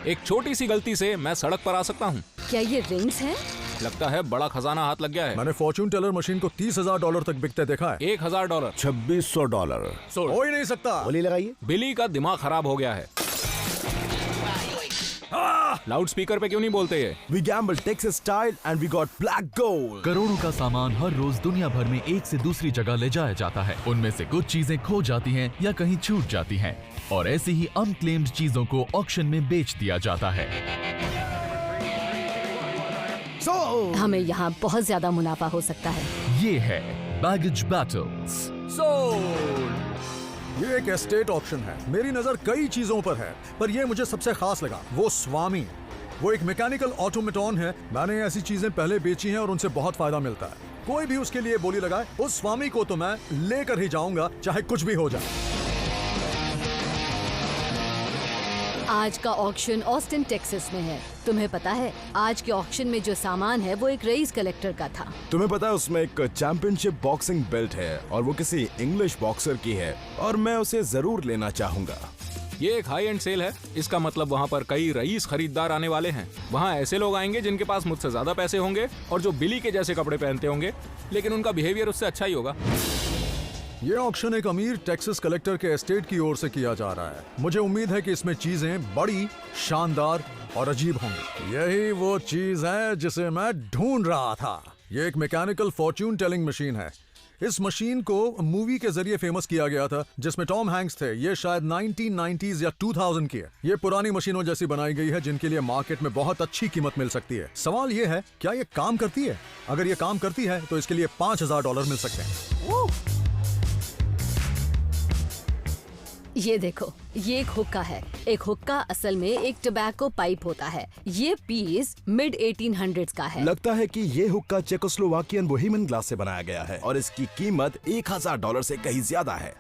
एक छोटी सी गलती से मैं सड़क पर आ सकता हूँ। क्या ये रिंग्स हैं? लगता है बड़ा खजाना हाथ लग गया है। मैंने फॉर्च्यून टेलर मशीन को $30,000 तक बिकते देखा है। $1,000। $2,600। हो ही नहीं सकता। बोली लगाइए। बिली का दिमाग खराब हो गया है। लाउड स्पीकर पे क्यों नहीं बोलते ये? We gambled Texas style and we got black gold। करोड़ों का सामान हर रोज दुनिया भर में एक से दूसरी जगह ले जाया जाता है। उनमें से कुछ चीजें खो जाती हैं या कहीं छूट जाती हैं और ऐसी ही अनक्लेम्ड चीजों को ऑक्शन में बेच दिया जाता है। हमें यहाँ बहुत ज्यादा मुनाफा हो सकता है। ये है बैगेज बैटल्स। ये एक एस्टेट ऑक्शन है। मेरी नजर कई चीजों पर है, पर ये मुझे सबसे खास लगा। वो स्वामी, वो एक मैकेनिकल ऑटोमेटॉन है। मैंने ऐसी चीजें पहले बेची हैं और उनसे बहुत फायदा मिलता है। कोई भी उसके लिए बोली लगाए, उस स्वामी को तो मैं लेकर ही जाऊंगा, चाहे कुछ भी हो जाए। आज का ऑक्शन ऑस्टिन टेक्सास में है। तुम्हें पता है, आज के ऑक्शन में जो सामान है वो एक रईस कलेक्टर का था। तुम्हें पता है उसमें एक चैंपियनशिप बॉक्सिंग बेल्ट है और वो किसी इंग्लिश बॉक्सर की है और मैं उसे जरूर लेना चाहूंगा। ये एक हाई एंड सेल है। इसका मतलब वहाँ पर कई रईस खरीदार आने वाले हैं। वहाँ ऐसे लोग आएंगे जिनके पास मुझसे ज्यादा पैसे होंगे और जो बिली के जैसे कपड़े पहनते होंगे, लेकिन उनका बिहेवियर उससे अच्छा ही होगा। ये ऑक्शन एक अमीर टेक्सास कलेक्टर के एस्टेट की ओर से किया जा रहा है। मुझे उम्मीद है कि इसमें चीजें बड़ी, शानदार और अजीब होंगी। यही वो चीज है जिसे मैं ढूंढ रहा था। ये एक मैकेनिकल फॉर्च्यून टेलिंग मशीन है। इस मशीन को मूवी के जरिए फेमस किया गया था जिसमें टॉम हैंक्स थे। ये शायद 1990s या 2000 की है। ये पुरानी मशीनों जैसी बनाई गई है जिनके लिए मार्केट में बहुत अच्छी कीमत मिल सकती है। सवाल ये है, क्या ये काम करती है? अगर ये काम करती है तो इसके लिए $5,000 मिल सकते हैं। ये देखो, ये एक हुक्का है। एक हुक्का असल में एक टबैको पाइप होता है। ये पीस मिड 1800s का है। लगता है कि ये हुक्का चेकोस्लोवाकियन बोहेमियन ग्लास से बनाया गया है और इसकी कीमत $1,000 से कहीं ज्यादा है।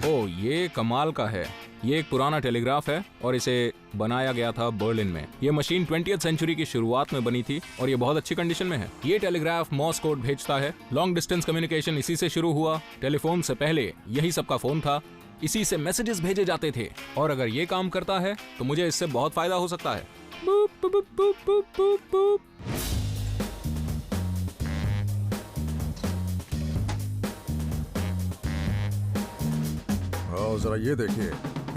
ओ, ये कमाल का है। ये एक पुराना टेलीग्राफ है और इसे बनाया गया था बर्लिन में। ये मशीन 20वीं सेंचुरी की शुरुआत में बनी थी और ये बहुत अच्छी कंडीशन में है। ये टेलीग्राफ मॉर्स कोड भेजता है। लॉन्ग डिस्टेंस कम्युनिकेशन इसी से शुरू हुआ। टेलीफोन से पहले यही सबका फोन था। इसी से मैसेजेस भेजे जाते थे और अगर ये काम करता है तो मुझे इससे बहुत फायदा हो सकता है। बूप, बूप, बूप, बूप, बूप, बूप। जरा ये देखिए,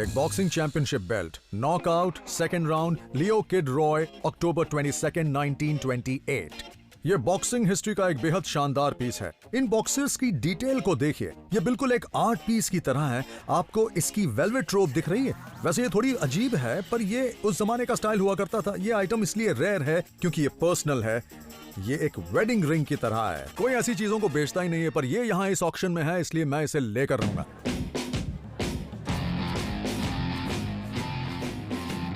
एक boxing championship belt, knockout second round, Leo Kid Roy, October 22, 1928। ये बॉक्सिंग हिस्ट्री का एक बेहद शानदार पीस है। इन बॉक्सर्स की डिटेल को देखिए, ये बिल्कुल एक आर्ट पीस की तरह है। आपको इसकी वेलवेट रोब दिख रही है? वैसे ये थोड़ी अजीब है, पर ये उस जमाने का स्टाइल हुआ करता था। ये आइटम इसलिए रेयर है क्योंकि ये पर्सनल है। ये एक वेडिंग रिंग की तरह है। कोई ऐसी चीजों को बेचता ही नहीं है, पर ये यहाँ इस ऑक्शन में है, इसलिए मैं इसे लेकर रहूंगा।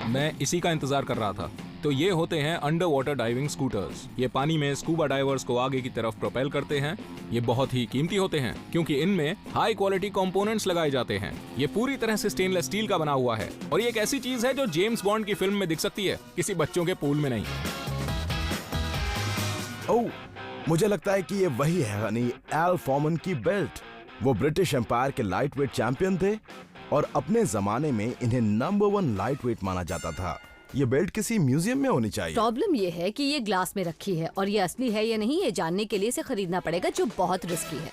मैं इसी का इंतजार कर रहा था। तो ये होते हैं अंडर वाटर डाइविंग स्कूटर्स। ये पानी में स्कूबा डाइवर्स को आगे की तरफ प्रोपेल करते हैं। ये बहुत ही कीमती होते हैं क्योंकि इनमें हाई क्वालिटी कंपोनेंट्स लगाए जाते हैं। ये पूरी तरह से स्टेनलेस स्टील का बना हुआ है और ये एक ऐसी चीज है जो जेम्स बॉन्ड की फिल्म में दिख सकती है, किसी बच्चों के पूल में नहीं। ओह, मुझे लगता है कि ये वही है हनी, एल फॉर्मन की बेल्ट। वो ब्रिटिश एम्पायर के लाइट वेट चैंपियन थे और अपने जमाने में इन्हें नंबर 1 लाइट वेट माना जाता था। ये बेल्ट किसी म्यूजियम में होनी चाहिए। प्रॉब्लम ये है कि ये ग्लास में रखी है और ये असली है या नहीं ये जानने के लिए इसे खरीदना पड़ेगा, जो बहुत रिस्की है।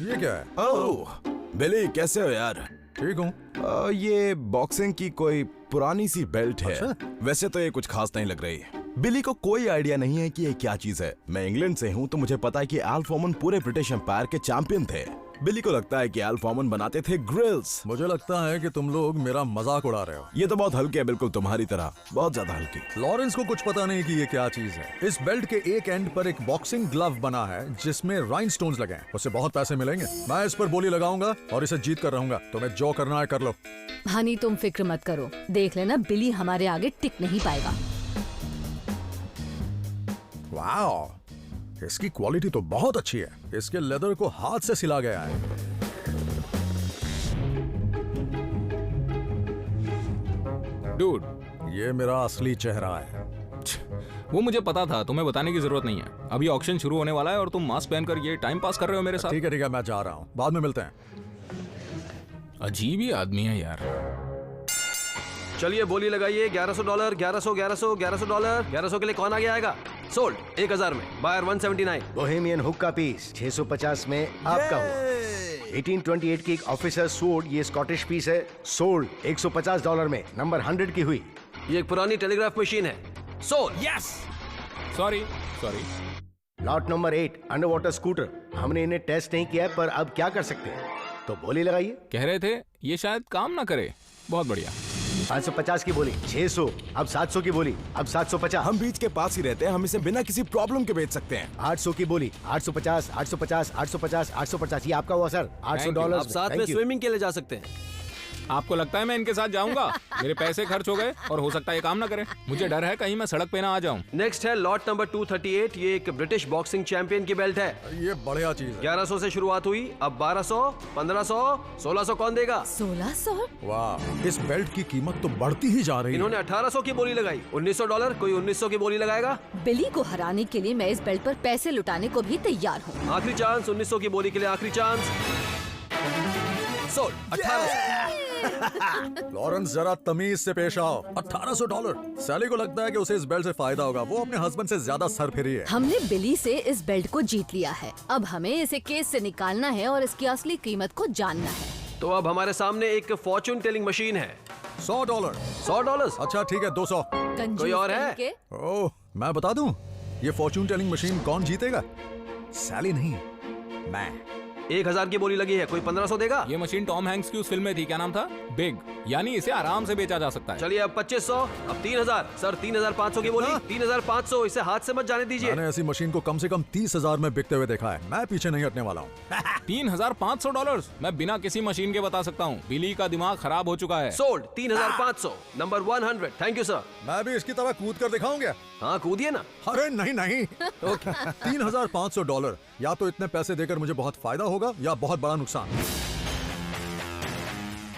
ये क्या है? ओह, बिली कैसे हो यार? ठीक हूँ। ये बॉक्सिंग की कोई पुरानी सी बेल्ट है। अच्छा? वैसे तो ये कुछ खास नहीं लग रही। बिली को कोई आइडिया नहीं है कि ये क्या चीज है। मैं इंग्लैंड से हूँ तो मुझे पता है कि एल फॉर्मन पूरे ब्रिटिश एम्पायर के चैंपियन थे। बिली को लगता है कि एल फॉर्मन बनाते थे ग्रिल्स। मुझे लगता है कि तुम लोग मेरा मजाक उड़ा रहे हो। ये तो बहुत हल्के है, बिल्कुल तुम्हारी तरह, बहुत ज्यादा हल्की। लॉरेंस को कुछ पता नहीं कि ये क्या चीज है। इस बेल्ट के एक एंड पर एक बॉक्सिंग ग्लव बना है जिसमें राइनस्टोन्स लगे हैं। उससे बहुत पैसे मिलेंगे। मैं इस पर बोली लगाऊंगा और इसे जीत कर रहूंगा। तुम्हें जो करना है कर लो। हनी, तुम फिक्र मत करो, देख लेना बिली हमारे आगे टिक नहीं पाएगा। वाओ, इसकी क्वालिटी तो बहुत अच्छी है। इसके लेदर को हाथ से सिला गया है। डूड, ये मेरा असली चेहरा है। वो मुझे पता था, तुम्हें बताने की जरूरत नहीं है। अभी ऑक्शन शुरू होने वाला है और तुम मास्क पहनकर ये टाइम पास कर रहे हो मेरे साथ। ठीक है, मैं जा रहा हूँ, बाद में मिलते हैं। अजीब ही आदमी है यार। चलिए बोली लगाइए, $1100, $1100, $1100, $1100, $1100 के लिए कौन आगे आएगा? सोल्ड 1000 में, बायर 179। बोहेमियन हुक्का पीस 650 में आपका हुआ। 1828 की एक ऑफिसर सोड, ये स्कॉटिश पीस है, सोल्ड $150 में, नंबर 100 की हुई। ये एक पुरानी टेलीग्राफ मशीन है, sold. Yes. Sorry. Lot number 8 under water scooter, हमने इन्हें टेस्ट नहीं किया है, पर अब क्या कर सकते हैं, तो बोली लगाइए। कह रहे थे ये शायद काम ना करे। बहुत बढ़िया। 550 की बोली, 600, अब 700 की बोली, अब 750। हम बीच के पास ही रहते हैं, हम इसे बिना किसी प्रॉब्लम के बेच सकते हैं। 800 की बोली, 850, 850, 850, 850, ये आपका हुआ सर, $800। आप साथ में स्विमिंग के लिए जा सकते हैं। आपको लगता है मैं इनके साथ जाऊंगा? मेरे पैसे खर्च हो गए और हो सकता है ये काम ना करे। मुझे डर है कहीं मैं सड़क पे ना आ जाऊं। नेक्स्ट है लॉट नंबर 238। ये एक ब्रिटिश बॉक्सिंग चैंपियन की बेल्ट है। ये बढ़िया चीज है। 1100 से शुरुआत हुई, अब 1200, 1500, 1600 कौन देगा? 1600? वाह, इस बेल्ट की कीमत तो बढ़ती ही जा रही है। इन्होंने 1800 की बोली लगाई। $1900, कोई 1900 की बोली लगाएगा? बिली को हराने के लिए मैं इस बेल्ट पर पैसे लुटाने को भी तैयार हूँ। आखिरी चांस, 1900 की बोली के लिए आखिरी चांस। सोल्ड 1800। लॉरेंस जरा तमीज से पेश आओ। $1800। सैली को लगता है कि उसे इस बेल्ट से फायदा होगा, वो अपने हस्बैंड से ज्यादा सरफिरी है। हमने बिली से इस बेल्ट को जीत लिया है, अब हमें इसे केस से निकालना है और इसकी असली कीमत को जानना है। तो अब हमारे सामने एक फॉर्चून टेलिंग मशीन है। $100। $100। अच्छा ठीक है, 200। कंजूस और है? कहीं के। ओह, मैं बता दूं, ये फॉर्चून टेलिंग मशीन कौन जीतेगा? सैली नहीं, मैं। 1000 की बोली लगी है, कोई 1500 देगा? ये मशीन टॉम हैंक्स की उस फिल्म में थी, क्या नाम था? बिग। यानी इसे आराम से बेचा जा सकता है। चलिए अब 2500, अब 3000। सर 3500 की बोली। 3500, इसे हाथ से मत जाने दीजिए। मैंने ऐसी मशीन को कम से कम 30,000 में बिकते हुए देखा है। मैं पीछे नहीं हटने वाला हूँ। $3500? मैं बिना किसी मशीन के बता सकता हूँ, बिली का दिमाग खराब हो चुका है। Sold 3500, number 100। Thank you sir. मैं भी इसकी तरह कूद कर दिखाऊंगा। हाँ कूदिए ना। अरे नहीं। $3,500। या तो इतने पैसे देकर मुझे बहुत फायदा होगा या बहुत बड़ा नुकसान।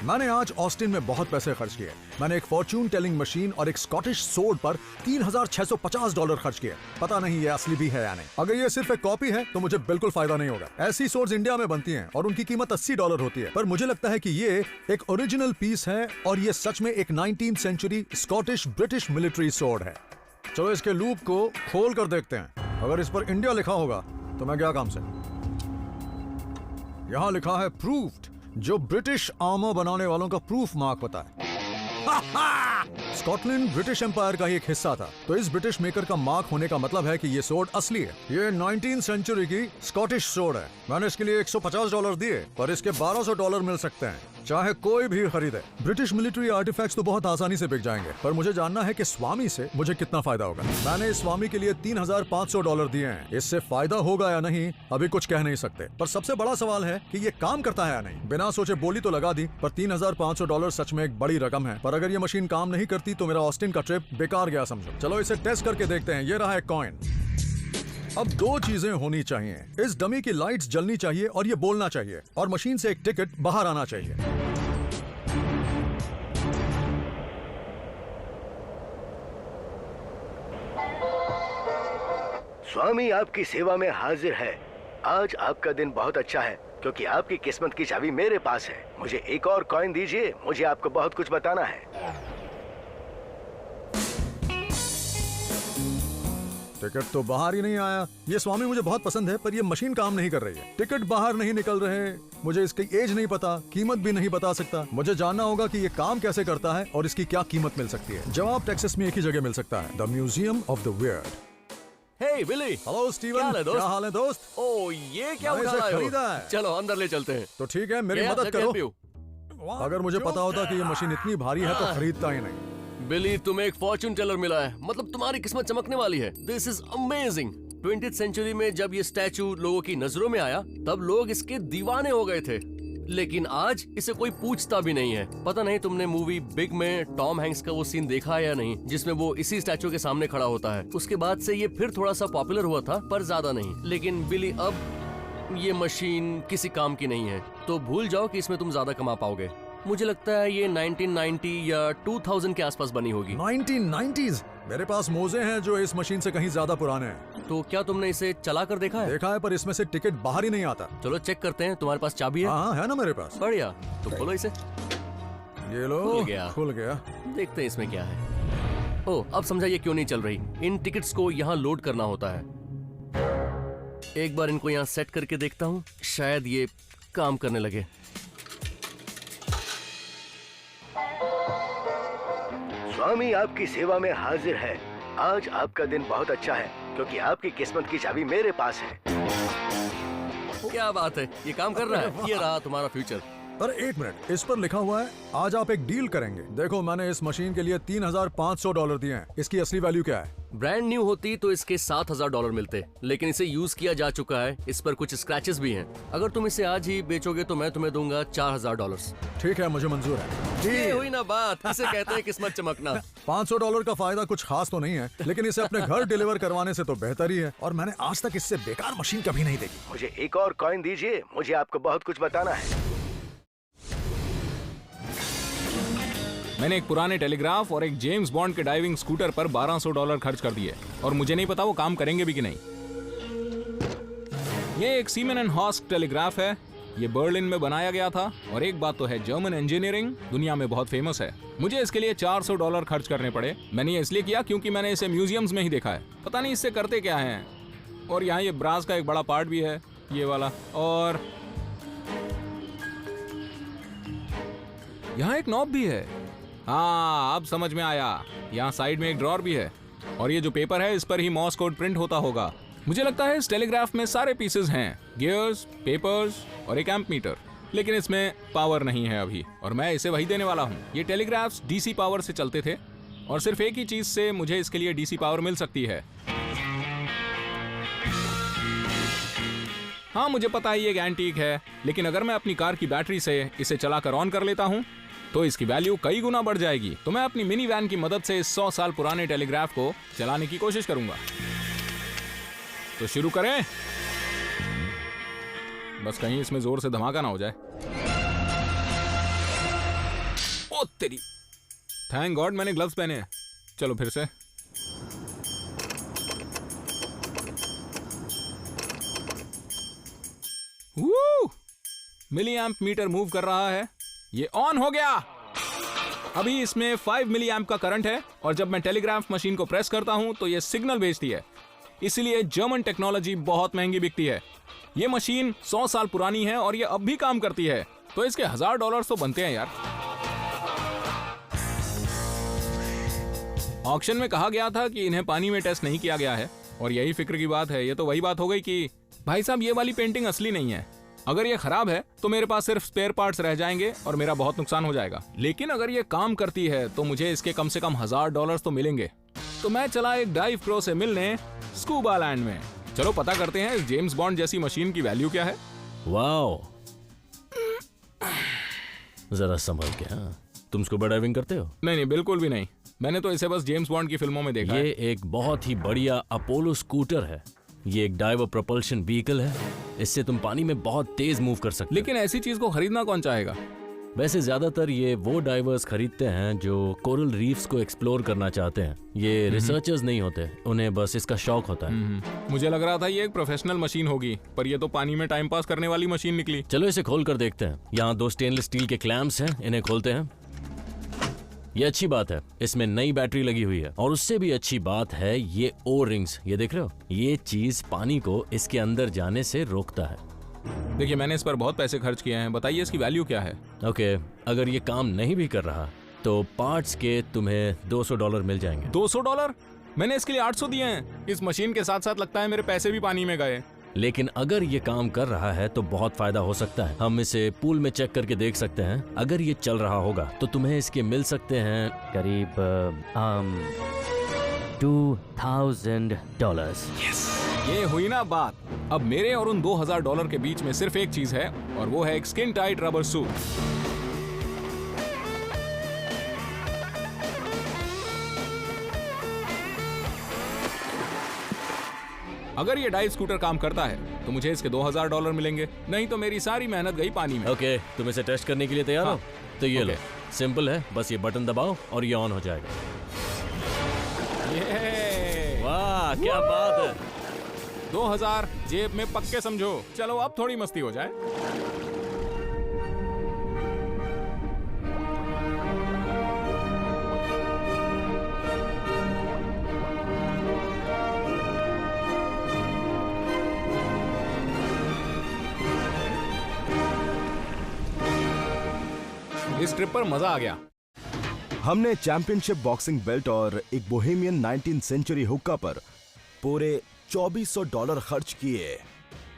मैंने आज ऑस्टिन में बहुत पैसे खर्च किए। मैंने एक फॉर्चून टेलिंग मशीन और एक स्कॉटिश सोर्ड पर $3,650 खर्च किए। पता नहीं ये असली भी है या नहीं। अगर ये सिर्फ एक कॉपी है तो मुझे बिल्कुल फायदा नहीं होगा। ऐसी सोर्ड्स इंडिया में बनती हैं और उनकी कीमत $80 होती है, पर मुझे लगता है कि ये एक ओरिजिनल पीस है और ये सच में एक 19th century Scottish British military sword है। चलो इसके लूप को खोल कर देखते हैं। अगर इस पर इंडिया लिखा होगा तो मैं क्या काम से। यहाँ लिखा है प्रूफ्ड, जो ब्रिटिश आर्मर बनाने वालों का प्रूफ मार्क होता है। स्कॉटलैंड ब्रिटिश एम्पायर का ही एक हिस्सा था, तो इस ब्रिटिश मेकर का मार्क होने का मतलब है कि ये सोर्ड असली है। ये 19th सेंचुरी की स्कॉटिश सोर्ड है। मैंने इसके लिए $150 दिए, पर इसके $1200 मिल सकते हैं, चाहे कोई भी खरीदे। ब्रिटिश मिलिट्री आर्टिफैक्ट्स तो बहुत आसानी से बिक जाएंगे, पर मुझे जानना है कि स्वामी से मुझे कितना फायदा होगा। मैंने इस स्वामी के लिए $3,500 दिए हैं। इससे फायदा होगा या नहीं अभी कुछ कह नहीं सकते, पर सबसे बड़ा सवाल है कि ये काम करता है या नहीं। बिना सोचे बोली तो लगा दी, पर $3,500 सच में एक बड़ी रकम है। पर अगर ये मशीन काम नहीं करती तो मेरा ऑस्टिन का ट्रिप बेकार गया समझो। चलो इसे टेस्ट करके देखते हैं। ये रहा है कॉइन। अब दो चीजें होनी चाहिए, इस डमी की लाइट्स जलनी चाहिए और ये बोलना चाहिए, और मशीन से एक टिकट बाहर आना चाहिए। स्वामी आपकी सेवा में हाजिर है। आज आपका दिन बहुत अच्छा है क्योंकि आपकी किस्मत की चाबी मेरे पास है। मुझे एक और कॉइन दीजिए, मुझे आपको बहुत कुछ बताना है। टिकट तो बाहर ही नहीं आया। ये स्वामी मुझे बहुत पसंद है, पर ये मशीन काम नहीं कर रही है। टिकट बाहर नहीं निकल रहे। मुझे इसकी एज नहीं पता, कीमत भी नहीं बता सकता। मुझे जानना होगा कि ये काम कैसे करता है और इसकी क्या कीमत मिल सकती है। जवाब टेक्सास में एक ही जगह मिल सकता है, the museum of the weird. Hey Billy. Hello Steven, क्या हाल है दोस्त? क्या हाल है दोस्त? ओ ये क्या मैंने उठा इसे लाए हो? खरीदा है। चलो अंदर ले चलते हैं। तो ठीक है, मेरी Yeah, मदद let me help करो। you. अगर मुझे पता होता कि ये मशीन इतनी भारी है तो खरीदता ही नहीं। बिली तुम्हें एक फॉर्चून टेलर मिला है, मतलब तुम्हारी किस्मत चमकने वाली है। This is amazing. 20th century में जब ये स्टैचू लोगों की नजरों में आया तब लोग इसके दीवाने हो गए थे, लेकिन आज इसे कोई पूछता भी नहीं है। पता नहीं तुमने मूवी बिग में टॉम हैंक्स का वो सीन देखा है या नहीं, जिसमें वो इसी स्टैचू के सामने खड़ा होता है। उसके बाद से ये फिर थोड़ा सा पॉपुलर हुआ था, पर ज्यादा नहीं। लेकिन बिली अब ये मशीन किसी काम की नहीं है, तो भूल जाओ कि इसमें तुम ज्यादा कमा पाओगे। मुझे लगता है ये 1990 या 2000 के आसपास बनी होगी। 1990s? मेरे पास मोजे हैं जो इस मशीन से कहीं ज्यादा पुराने हैं। तो क्या तुमने इसे चला कर देखा है? देखा है, पर इसमें से टिकट बाहर ही नहीं आता। चलो चेक करते हैं। तुम्हारे पास चाबी है? हाँ है ना मेरे पास। बढ़िया, तो खोलो इसे। ये लो, खुल गया। खुल गया। देखते हैं इसमें क्या है। ओह, अब समझा ये क्यों नहीं चल रही। इन टिकट्स को यहाँ लोड करना होता है। एक बार इनको यहाँ सेट करके देखता हूँ, शायद ये काम करने लगे। स्वामी आपकी सेवा में हाजिर है। आज आपका दिन बहुत अच्छा है क्योंकि आपकी किस्मत की चाबी मेरे पास है। क्या बात है, ये काम कर रहा है। ये रहा तुम्हारा फ्यूचर। अरे एक मिनट, इस पर लिखा हुआ है आज आप एक डील करेंगे। देखो, मैंने इस मशीन के लिए $3,500 दिए हैं। इसकी असली वैल्यू क्या है? ब्रांड न्यू होती तो इसके $7,000 मिलते, लेकिन इसे यूज किया जा चुका है। इस पर कुछ स्क्रैचेस भी हैं। अगर तुम इसे आज ही बेचोगे तो मैं तुम्हें दूंगा $4,000। ठीक है, मुझे मंजूर है। ये हुई ना बात, इसे कहते हैं किस्मत चमकना। $500 का फायदा कुछ खास तो नहीं है, लेकिन इसे अपने घर डिलीवर करवाने से तो बेहतर ही है। और मैंने आज तक इससे बेकार मशीन कभी नहीं देखी। मुझे एक और कॉइन दीजिए, मुझे आपको बहुत कुछ बताना है। मैंने एक पुराने टेलीग्राफ और एक जेम्स बॉन्ड के डाइविंग स्कूटर पर $1200 खर्च कर दिए और मुझे नहीं पता वो काम करेंगे भी कि नहीं। ये एक सीमेन एंड हॉस्क टेलीग्राफ है। ये बर्लिन में बनाया गया था और एक बात तो है, जर्मन इंजीनियरिंग दुनिया में बहुत फेमस है। मुझे इसके लिए $400 खर्च करने पड़े। मैंने ये इसलिए किया क्योंकि मैंने इसे म्यूजियम्स में ही देखा है। पता नहीं इससे करते क्या है। और यहाँ ये ब्रास का एक बड़ा पार्ट भी है, ये वाला। और यहाँ एक नॉब भी है। हाँ, अब समझ में आया। यहाँ साइड में एक ड्रॉर भी है और ये जो पेपर है इस पर ही मॉर्स कोड प्रिंट होता होगा। मुझे लगता है इस टेलीग्राफ में सारे पीसेस हैं, गियर्स, पेपर्स और एक एम्प मीटर, लेकिन इसमें पावर नहीं है अभी और मैं इसे वही देने वाला हूँ। ये टेलीग्राफ्स डीसी पावर से चलते थे और सिर्फ एक ही चीज से मुझे इसके लिए डीसी पावर मिल सकती है। हाँ, मुझे पता है ये एक एंटीक है, लेकिन अगर मैं अपनी कार की बैटरी से इसे चलाकर ऑन कर लेता हूँ तो इसकी वैल्यू कई गुना बढ़ जाएगी। तो मैं अपनी मिनी वैन की मदद से इस 100 साल पुराने टेलीग्राफ को चलाने की कोशिश करूंगा। तो शुरू करें। बस कहीं इसमें जोर से धमाका ना हो जाए। ओ तेरी, थैंक गॉड मैंने ग्लव्स पहने हैं। चलो फिर से। मिली एम्प मीटर मूव कर रहा है। ये ऑन हो गया। अभी इसमें 5 मिली एम्प का करंट है और जब मैं टेलीग्राफ मशीन को प्रेस करता हूं तो ये सिग्नल भेजती है। इसलिए जर्मन टेक्नोलॉजी बहुत महंगी बिकती है। ये मशीन 100 साल पुरानी है और ये अब भी काम करती है, तो इसके $1000 तो बनते हैं यार। ऑक्शन में कहा गया था कि इन्हें पानी में टेस्ट नहीं किया गया है और यही फिक्र की बात है। ये तो वही बात हो गई कि भाई साहब, ये वाली पेंटिंग असली नहीं है। अगर ये खराब है तो मेरे पास सिर्फ स्पेयर पार्ट्स रह जाएंगे और मेरा बहुत नुकसान हो जाएगा। लेकिन अगर ये काम करती है तो मुझे इसके कम से कम $1000 तो मिलेंगे। तो मैं चला एक डाइव प्रो से मिलने स्कूबा लैंड में। चलो पता करते हैं इस जेम्स बॉन्ड जैसी मशीन की वैल्यू क्या है। वाओ, जरा संभल के। हाँ, तुम स्कूबा डाइविंग करते हो? नहीं, बिल्कुल भी नहीं। मैंने तो इसे बस जेम्स बॉन्ड की फिल्मों में देखा है। ये एक बहुत ही बढ़िया अपोलो स्कूटर है। ये एक डाइवर प्रोपल्शन व्हीकल है। इससे तुम पानी में बहुत तेज मूव कर सकते हो। लेकिन ऐसी चीज को खरीदना कौन चाहेगा? वैसे ज्यादातर ये वो डाइवर्स खरीदते हैं जो कोरल रीफ्स को एक्सप्लोर करना चाहते हैं। ये रिसर्चर्स नहीं होते, उन्हें बस इसका शौक होता है। मुझे लग रहा था ये एक प्रोफेशनल मशीन होगी, पर ये तो पानी में टाइम पास करने वाली मशीन निकली। चलो इसे खोल कर देखते हैं। यहाँ 2 स्टेनलेस स्टील के क्लैम्प्स हैं, इन्हें खोलते हैं। ये अच्छी बात है, इसमें नई बैटरी लगी हुई है। और उससे भी अच्छी बात है ये ओ रिंग्स, ये देख रहे हो? ये चीज पानी को इसके अंदर जाने से रोकता है। देखिए, मैंने इस पर बहुत पैसे खर्च किए हैं। बताइए इसकी वैल्यू क्या है? ओके, अगर ये काम नहीं भी कर रहा तो पार्ट्स के तुम्हें $200 मिल जाएंगे। $200? मैंने इसके लिए 800 दिए हैं। इस मशीन के साथ साथ लगता है मेरे पैसे भी पानी में गए। लेकिन अगर ये काम कर रहा है तो बहुत फायदा हो सकता है। हम इसे पूल में चेक करके देख सकते हैं। अगर ये चल रहा होगा तो तुम्हें इसके मिल सकते हैं करीब $2,000। ये हुई ना बात। अब मेरे और उन $2,000 के बीच में सिर्फ एक चीज है और वो है एक स्किन टाइट रबर सूट। अगर ये डाइव स्कूटर काम करता है तो मुझे इसके $2,000 मिलेंगे, नहीं तो मेरी सारी मेहनत गई पानी में। ओके, तुम इसे टेस्ट करने के लिए तैयार हो? तो ये लो, सिंपल है, बस ये बटन दबाओ और ये ऑन हो जाएगा। वाह, क्या बात है। 2000 जेब में पक्के समझो। चलो अब थोड़ी मस्ती हो जाए। इस ट्रिप पर मजा आ गया। हमने चैंपियनशिप बॉक्सिंग बेल्ट और एक बोहेमियन 19th सेंचुरी हुक्का पर पूरे $2400 खर्च किए।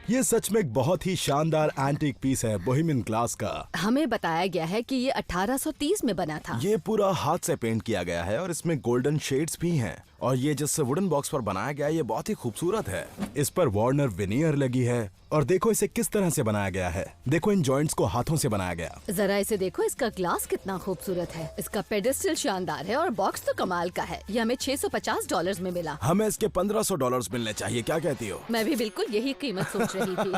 ये सच में एक बहुत ही शानदार एंटीक पीस है बोहेमियन क्लास का। हमें बताया गया है कि ये 1830 में बना था। ये पूरा हाथ से पेंट किया गया है और इसमें गोल्डन शेड्स भी हैं। और ये जिस वुडन बॉक्स पर बनाया गया है ये बहुत ही खूबसूरत है। इस पर वार्नर विनियर लगी है और देखो इसे किस तरह से बनाया गया है। देखो इन जॉइंट्स को हाथों से बनाया गया। जरा इसे देखो, इसका ग्लास कितना खूबसूरत है। इसका पेडेस्टल शानदार है और बॉक्स तो कमाल का है। ये हमें $650 में मिला। हमें इसके $1500 मिलने चाहिए, क्या कहती हो? मैं भी बिल्कुल यही कीमत सोच रही थी।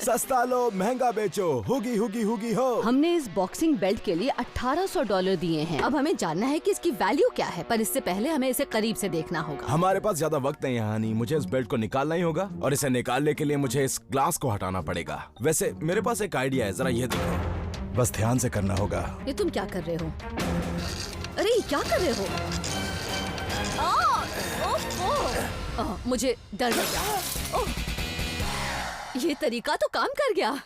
सस्ता लो महंगा बेचो, हुगी हुगी हुगी हो। हमने इस बॉक्सिंग बेल्ट के लिए $1800 दिए हैं। अब हमें जानना है कि इसकी वैल्यू क्या है, पर इससे पहले हमें इसे करीब से देखना होगा। हमारे पास ज्यादा वक्त नहीं है हनी, मुझे इस बेल्ट को निकालना ही होगा और इसे निकालने के लिए मुझे इस ग्लास को हटाना पड़ेगा। वैसे मेरे पास एक आइडिया है, जरा ये देखो। बस ध्यान से करना होगा। ये तुम क्या कर रहे हो? अरे क्या कर रहे हो? मुझे डर लग गया। ये तरीका तो काम कर गया।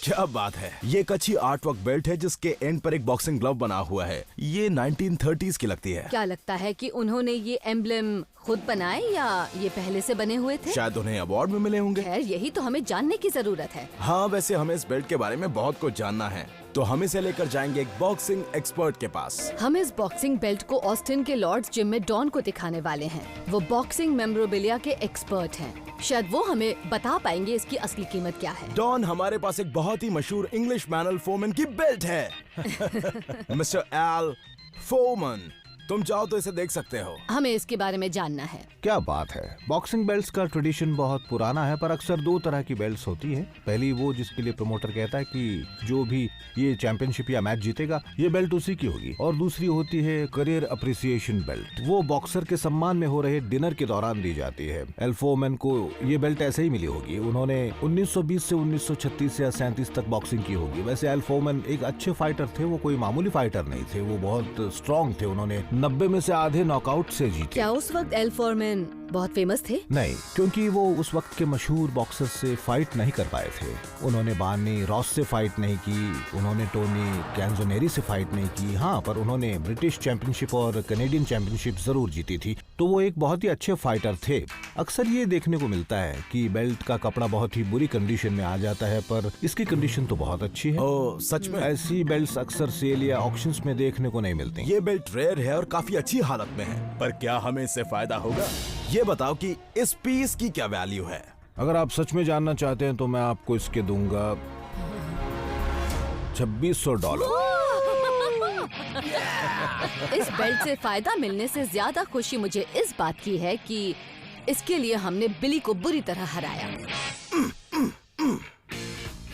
क्या बात है। ये एक अच्छी आर्टवर्क बेल्ट है जिसके एंड पर एक बॉक्सिंग ग्लव बना हुआ है। ये 1930s की लगती है। क्या लगता है कि उन्होंने ये एम्ब्लेम खुद बनाए या ये पहले से बने हुए थे? शायद उन्हें अवार्ड में मिले होंगे। खैर यही तो हमें जानने की जरूरत है। हाँ, वैसे हमें इस बेल्ट के बारे में बहुत कुछ जानना है, तो हम इसे लेकर जाएंगे एक बॉक्सिंग एक्सपर्ट के पास। हम इस बॉक्सिंग बेल्ट को ऑस्टिन के लॉर्ड्स जिम में डॉन को दिखाने वाले हैं। वो बॉक्सिंग मेमोरेबिलिया के एक्सपर्ट हैं। शायद वो हमें बता पाएंगे इसकी असली कीमत क्या है। डॉन, हमारे पास एक बहुत ही मशहूर इंग्लिश मैनल फोमन की बेल्ट है। मिस्टर एल फोमन, तुम चाहो तो इसे देख सकते हो। हमें इसके बारे में जानना है। क्या बात है। बॉक्सिंग बेल्ट्स का ट्रेडिशन बहुत पुराना है, पर अक्सर दो तरह की बेल्ट्स होती है। पहली वो जिसके लिए प्रमोटर कहता है कि जो भी ये चैंपियनशिप या मैच जीतेगा ये बेल्ट उसी की होगी, और दूसरी होती है करियर अप्रिसिएशन बेल्ट। वो बॉक्सर के सम्मान में हो रहे डिनर के दौरान दी जाती है। एल फोमन को ये बेल्ट ऐसे ही मिली होगी। उन्होंने 1920 से 1936 या 37 तक बॉक्सिंग की होगी। वैसे एल फोमन एक अच्छे फाइटर थे, वो कोई मामूली फाइटर नहीं थे, वो बहुत स्ट्रॉन्ग थे। उन्होंने 90 में से आधे नॉकआउट से जीते। क्या उस वक्त एल फोमन बहुत फेमस थे? नहीं, क्योंकि वो उस वक्त के मशहूर बॉक्सर से फाइट नहीं कर पाए थे। उन्होंने बार्नी रॉस से फाइट नहीं की, उन्होंने टोनी कैंजोनेरी से फाइट नहीं की। हाँ, पर उन्होंने ब्रिटिश चैंपियनशिप और कैनेडियन चैंपियनशिप जरूर जीती थी, तो वो एक बहुत ही अच्छे फाइटर थे। अक्सर ये देखने को मिलता है कि बेल्ट का कपड़ा बहुत ही बुरी कंडीशन में आ जाता है, पर इसकी कंडीशन तो बहुत अच्छी है। ओह, सच में? ऐसी बेल्ट्स अक्सर सेल या ऑक्शंस में देखने को नहीं मिलती। ये बेल्ट रेयर है और काफी अच्छी हालत में है, पर क्या हमें इससे फायदा होगा? ये बताओ कि इस पीस की क्या वैल्यू है? अगर आप सच में जानना चाहते हैं तो मैं आपको इसके दूंगा $2600। इस बेल्ट से फायदा मिलने से ज्यादा खुशी मुझे इस बात की है कि इसके लिए हमने बिली को बुरी तरह हराया।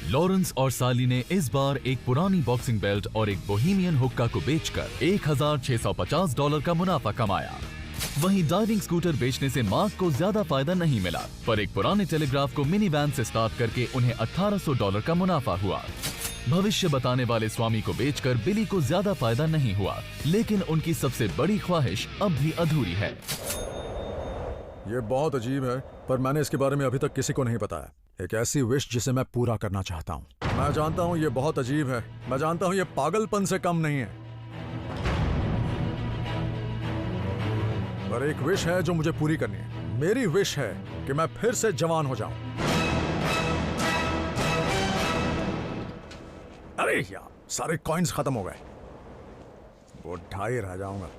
लॉरेंस और साली ने इस बार एक पुरानी बॉक्सिंग बेल्ट और एक बोहेमियन हुक्का को बेचकर $1650 का मुनाफा कमाया। वहीं डाइविंग स्कूटर बेचने से मार्क को ज्यादा फायदा नहीं मिला, पर एक पुराने टेलीग्राफ को मिनी वैन से स्टार्ट करके उन्हें $1800 का मुनाफा हुआ। भविष्य बताने वाले स्वामी को बेचकर बिली को ज्यादा फायदा नहीं हुआ, लेकिन उनकी सबसे बड़ी ख्वाहिश अब भी अधूरी है। ये बहुत अजीब है, पर मैंने इसके बारे में अभी तक किसी को नहीं बताया। एक ऐसी विश जिसे मैं पूरा करना चाहता हूँ। मैं जानता हूँ ये बहुत अजीब है, मैं जानता हूँ ये पागलपन से कम नहीं है, पर एक विश है जो मुझे पूरी करनी है। मेरी विश है कि मैं फिर से जवान हो जाऊं। अरे यार, सारे कॉइन्स खत्म हो गए, बुढ़ा ही रह जाऊंगा।